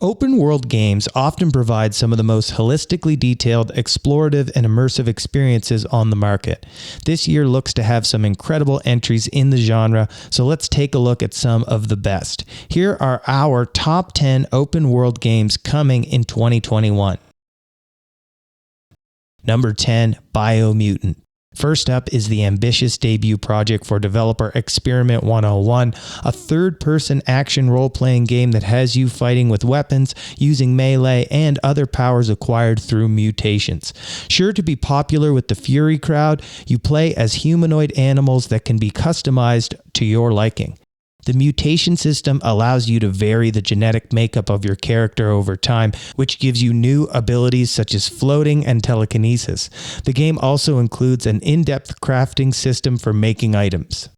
Open world games often provide some of the most holistically detailed, explorative, and immersive experiences on the market. This year looks to have some incredible entries in the genre, so let's take a look at some of the best. Here are our top 10 open world games coming in 2021. Number 10, Biomutant. First up is the ambitious debut project for developer Experiment 101, a third-person action role-playing game that has you fighting with weapons, using melee, and other powers acquired through mutations. Sure to be popular with the Fury crowd, you play as humanoid animals that can be customized to your liking. The mutation system allows you to vary the genetic makeup of your character over time, which gives you new abilities such as floating and telekinesis. The game also includes an in-depth crafting system for making items.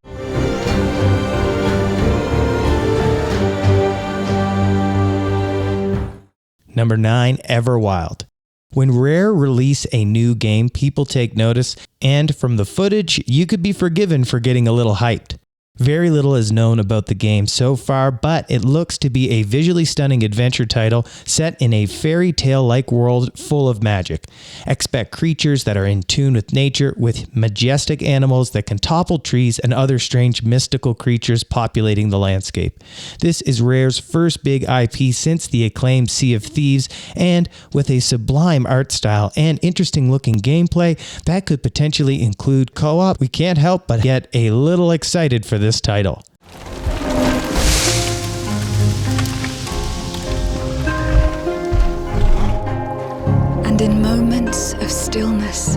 Number 9, Everwild. When Rare release a new game, people take notice, and from the footage, you could be forgiven for getting a little hyped. Very little is known about the game so far, but it looks to be a visually stunning adventure title set in a fairy tale-like world full of magic. Expect creatures that are in tune with nature, with majestic animals that can topple trees and other strange mystical creatures populating the landscape. This is Rare's first big IP since the acclaimed Sea of Thieves, and with a sublime art style and interesting looking gameplay that could potentially include co-op, we can't help but get a little excited for this title. And in moments of stillness,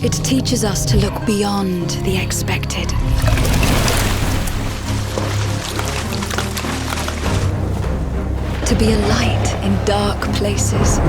it teaches us to look beyond the expected. To be a light in dark places.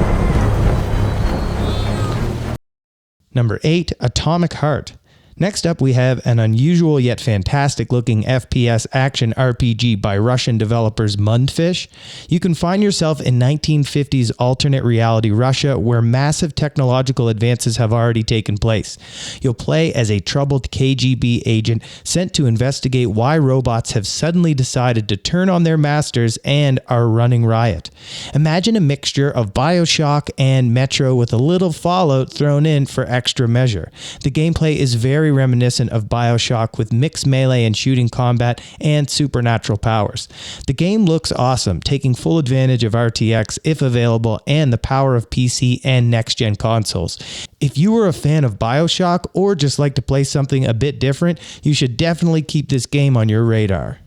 Number 8, Atomic Heart. Next up, we have an unusual yet fantastic looking FPS action RPG by Russian developers Mundfish. You can find yourself in 1950s alternate reality Russia where massive technological advances have already taken place. You'll play as a troubled KGB agent sent to investigate why robots have suddenly decided to turn on their masters and are running riot. Imagine a mixture of Bioshock and Metro with a little Fallout thrown in for extra measure. The gameplay is very reminiscent of Bioshock with mixed melee and shooting combat and supernatural powers. The game looks awesome, taking full advantage of RTX if available and the power of PC and next-gen consoles. If you were a fan of Bioshock or just like to play something a bit different, you should definitely keep this game on your radar.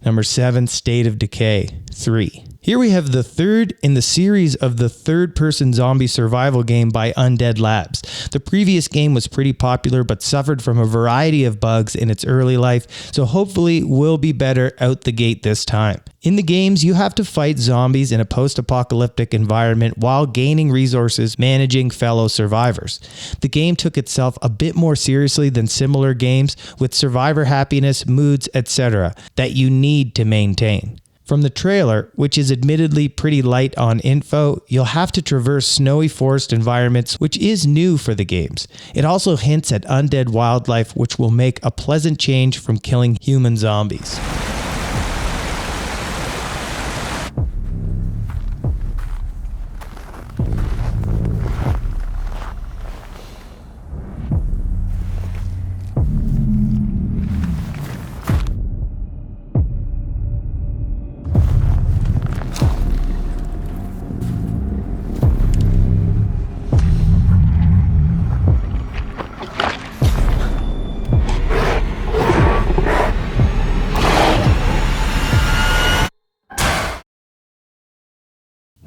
Number 7, State of Decay 3. Here we have the third in the series of the third-person zombie survival game by Undead Labs. The previous game was pretty popular but suffered from a variety of bugs in its early life, so hopefully will be better out the gate this time. In the games, you have to fight zombies in a post-apocalyptic environment while gaining resources, managing fellow survivors. The game took itself a bit more seriously than similar games with survivor happiness, moods, etc. that you need to maintain. From the trailer, which is admittedly pretty light on info, you'll have to traverse snowy forest environments, which is new for the games. It also hints at undead wildlife, which will make a pleasant change from killing human zombies.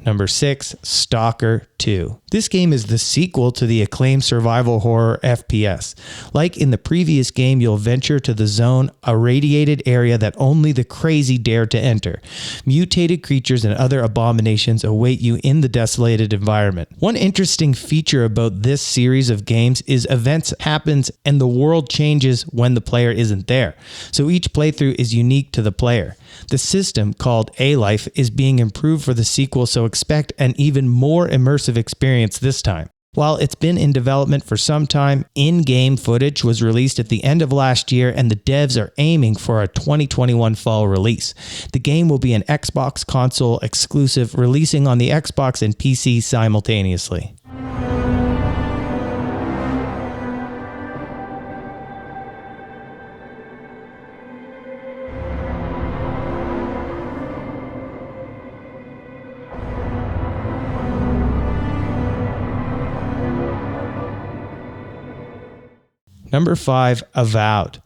Number 6, Stalker II. This game is the sequel to the acclaimed survival horror FPS. Like in the previous game, you'll venture to the zone, a radiated area that only the crazy dare to enter. Mutated creatures and other abominations await you in the desolated environment. One interesting feature about this series of games is events happens and the world changes when the player isn't there. So each playthrough is unique to the player. The system, called A-Life, is being improved for the sequel, so expect an even more immersive experience this time. While it's been in development for some time, in-game footage was released at the end of last year and the devs are aiming for a 2021 fall release. The game will be an Xbox console exclusive, releasing on the Xbox and PC simultaneously. Number 5, Avowed.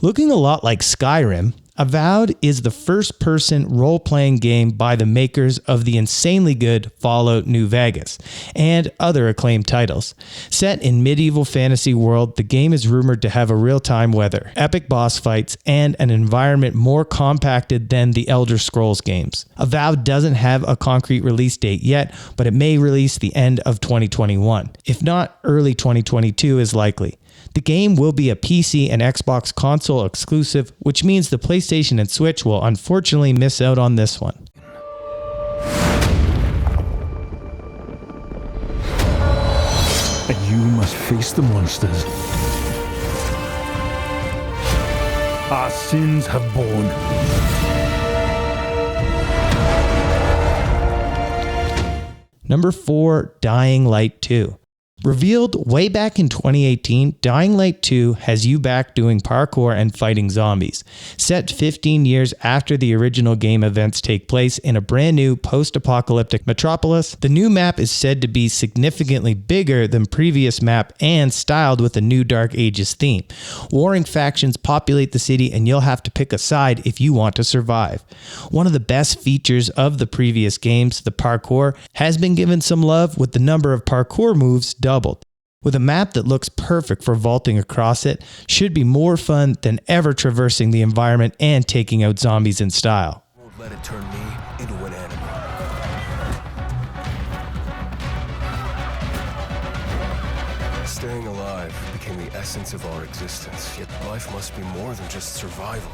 Looking a lot like Skyrim, Avowed is the first-person role-playing game by the makers of the insanely good Fallout New Vegas and other acclaimed titles. Set in medieval fantasy world, the game is rumored to have a real-time weather, epic boss fights, and an environment more compacted than the Elder Scrolls games. Avowed doesn't have a concrete release date yet, but it may release the end of 2021. If not, early 2022 is likely. The game will be a PC and Xbox console exclusive, which means the PlayStation and Switch will unfortunately miss out on this one. And you must face the monsters our sins have borne. Number 4, Dying Light 2. Revealed way back in 2018, Dying Light 2 has you back doing parkour and fighting zombies. Set 15 years after the original game events take place in a brand new post-apocalyptic metropolis, the new map is said to be significantly bigger than previous map and styled with a new Dark Ages theme. Warring factions populate the city and you'll have to pick a side if you want to survive. One of the best features of the previous games, the parkour, has been given some love with the number of parkour moves doubled. With a map that looks perfect for vaulting across it, should be more fun than ever traversing the environment and taking out zombies in style. Won't let it turn me into an enemy. Staying alive became the essence of our existence, yet life must be more than just survival.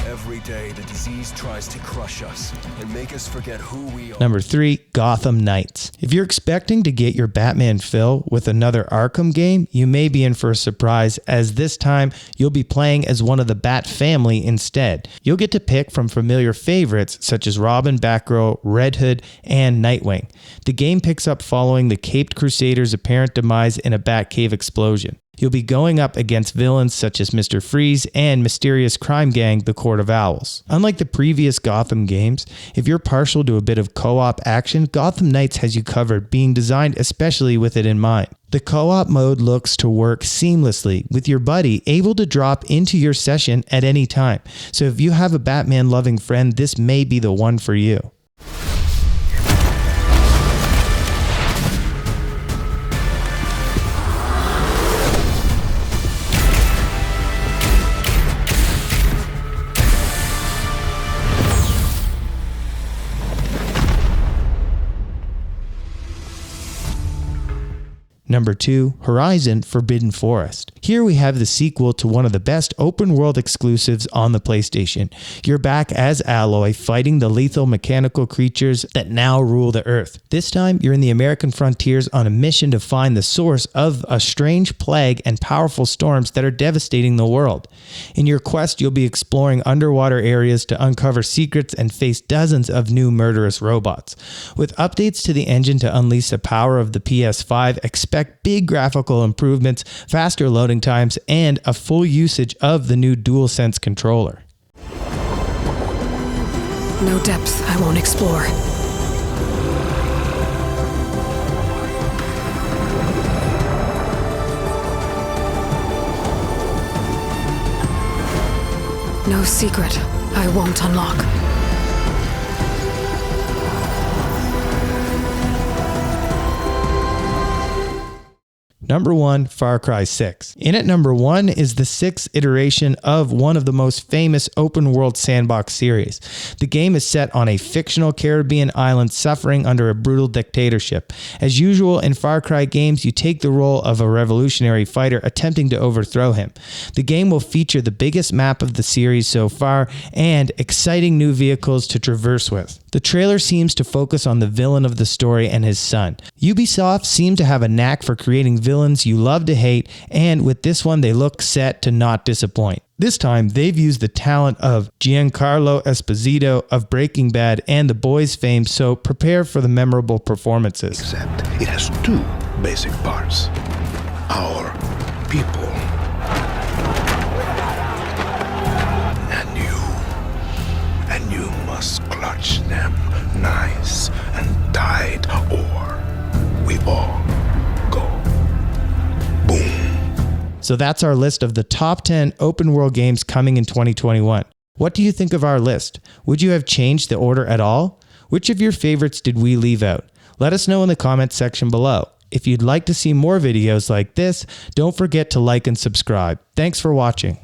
Every day, the disease tries to crush us and make us forget who we are. Number 3, Gotham Knights. If you're expecting to get your Batman fill with another Arkham game, you may be in for a surprise, as this time you'll be playing as one of the Bat family instead. You'll get to pick from familiar favorites such as Robin, Batgirl, Red Hood, and Nightwing. The game picks up following the Caped Crusader's apparent demise in a Batcave explosion. You'll be going up against villains such as Mr. Freeze and mysterious crime gang, the Court of Owls. Unlike the previous Gotham games, if you're partial to a bit of co-op action, Gotham Knights has you covered, being designed especially with it in mind. The co-op mode looks to work seamlessly, with your buddy able to drop into your session at any time. So if you have a Batman-loving friend, this may be the one for you. Number 2, Horizon Forbidden Forest. Here we have the sequel to one of the best open world exclusives on the PlayStation. You're back as Aloy fighting the lethal mechanical creatures that now rule the earth. This time you're in the American frontiers on a mission to find the source of a strange plague and powerful storms that are devastating the world. In your quest, you'll be exploring underwater areas to uncover secrets and face dozens of new murderous robots. With updates to the engine to unleash the power of the PS5, expect big graphical improvements, faster loading times, and a full usage of the new DualSense controller. No depth I won't explore. No secret I won't unlock. Number 1, Far Cry 6. In at number 1 is the 6th iteration of one of the most famous open-world sandbox series. The game is set on a fictional Caribbean island suffering under a brutal dictatorship. As usual in Far Cry games, you take the role of a revolutionary fighter attempting to overthrow him. The game will feature the biggest map of the series so far and exciting new vehicles to traverse with. The trailer seems to focus on the villain of the story and his son. Ubisoft seem to have a knack for creating villains you love to hate, and with this one they look set to not disappoint. This time they've used the talent of Giancarlo Esposito of Breaking Bad and The Boys fame, so prepare for the memorable performances. Except it has two basic parts. Our people. And you must clutch them nice and tight, or we all go boom. So that's our list of the top 10 open world games coming in 2021. What do you think of our list? Would you have changed the order at all? Which of your favorites did we leave out? Let us know in the comments section below. If you'd like to see more videos like this, don't forget to like and subscribe. Thanks for watching.